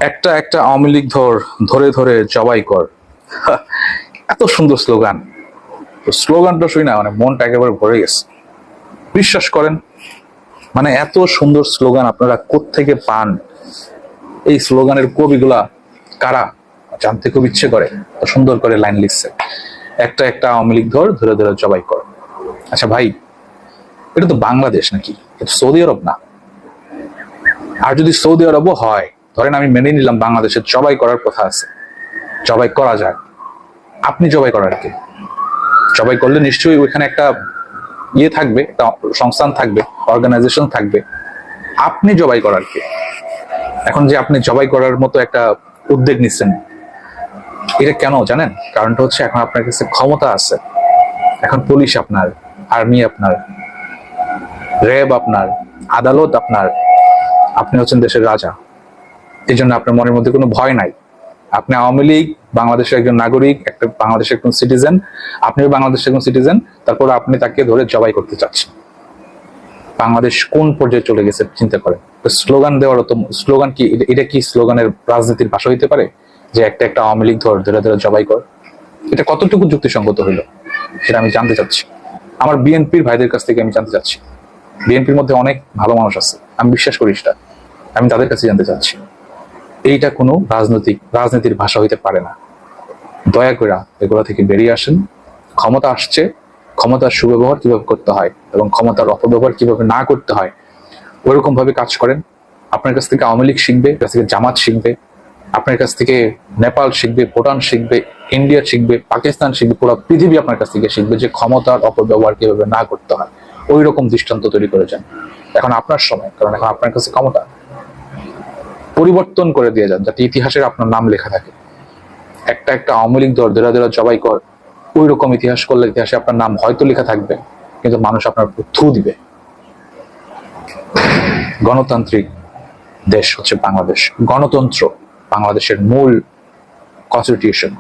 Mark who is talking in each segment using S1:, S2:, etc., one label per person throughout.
S1: একটা একটা আওয়ামী লীগ ধরে ধরে জবাই কর। এত সুন্দর স্লোগান। স্লোগানটা শুই না মানে মনটা একেবারে ভরে গেছে। বিশ্বাস করেন, মানে এত সুন্দর স্লোগান আপনারা কোত্থেকে পান? এই স্লোগানের কবিগুলা কারা জানতে খুব ইচ্ছে করে। সুন্দর করে লাইন লিখছে, একটা একটা আওয়ামী লীগ ধরে ধরে জবাই কর। আচ্ছা ভাই, এটা তো বাংলাদেশ নাকি? এটা সৌদি আরব না। আর যদি সৌদি আরবও হয়, ধরেন আমি মেনে নিলাম বাংলাদেশে জবাই করার কথা আছে, জবাই করা যায়। আপনি জবাই করার কে? জবাই করলে নিশ্চয়ই ওইখানে একটা ইয়ে থাকবে, একটা সংস্থান থাকবে, অর্গানাইজেশন থাকবে। আপনি জবাই করার কে? এখন যে আপনি জবাই করার মতো একটা উদ্যোগ নিচ্ছেন, এটা কেন জানেন? কারণটা হচ্ছে এখন আপনার কাছে ক্ষমতা আছে। এখন পুলিশ আপনার, আর্মি আপনার, র্যাব আপনার, আদালত আপনার, আপনি হচ্ছেন দেশের রাজা। এই জন্য আপনার মনের মধ্যে কোনো ভয় নাই। আপনি আওয়ামী লীগ, বাংলাদেশের একজন নাগরিক, একটা বাংলাদেশের একজন সিটিজেন, আপনিও বাংলাদেশের একজন সিটিজেন, তারপর আপনি তাকে ধরে জবাই করতে চাচ্ছেন। বাংলাদেশ কোন পর্যায়ে চলে গেছে চিন্তা করেন। স্লোগান দেওয়ারও তো স্লোগান কি? এটা কি স্লোগানের রাজনীতির ভাষা হইতে পারে যে একটা একটা আওয়ামী লীগ ধরে ধরে জবাই কর? এটা কতটুকু যুক্তিসঙ্গত হইল সেটা আমি জানতে চাচ্ছি। আমার বিএনপির ভাইদের কাছ থেকে আমি জানতে চাচ্ছি। বিএনপির মধ্যে অনেক ভালো মানুষ আছে, আমি বিশ্বাস করি সেটা। আমি তাদের কাছে জানতে চাচ্ছি, এইটা কোনো রাজনীতির ভাষা হইতে পারে না। দয়া করে এগুলো থেকে বেরিয়ে আসেন। ক্ষমতা আসছে, ক্ষমতার সুব্যবহার কিভাবে করতে হয় এবং ক্ষমতার অপব্যবহার কিভাবে না করতে হয় ওইরকম ভাবে কাজ করেন। আপনার কাছ থেকে আওয়ামী লীগ শিখবে, কাছ থেকে জামাত শিখবে, আপনার কাছ থেকে নেপাল শিখবে, ভুটান শিখবে, ইন্ডিয়া শিখবে, পাকিস্তান শিখবে, পুরো পৃথিবী আপনার কাছ থেকে শিখবে যে ক্ষমতার অপব্যবহার কিভাবে না করতে হয়। ওই রকম দৃষ্টান্ত তৈরি করে যান। এখন আপনার সময়, কারণ এখন আপনার কাছে ক্ষমতা। পরিবর্তন করে দিয়ে যান যাতে ইতিহাসের আপনার নাম লেখা থাকে। একটা একটা আওয়ামী লীগ ধরে ধরে জবাই কর, ওই রকম ইতিহাস করলে ইতিহাসে আপনার নাম হয়তো লেখা থাকবে, কিন্তু মানুষ আপনার থু দিবে। গণতান্ত্রিক দেশ হচ্ছে বাংলাদেশ। গণতন্ত্র বাংলাদেশের মূল কনস্টিটিউশন।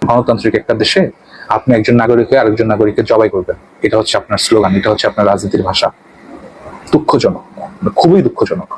S1: গণতান্ত্রিক একটা দেশে আপনি একজন নাগরিক হয়ে আরেকজন নাগরিককে জবাই করবেন, এটা হচ্ছে আপনার স্লোগান, এটা হচ্ছে আপনার রাজনীতির ভাষা। দুঃখজনক, খুবই দুঃখজনক।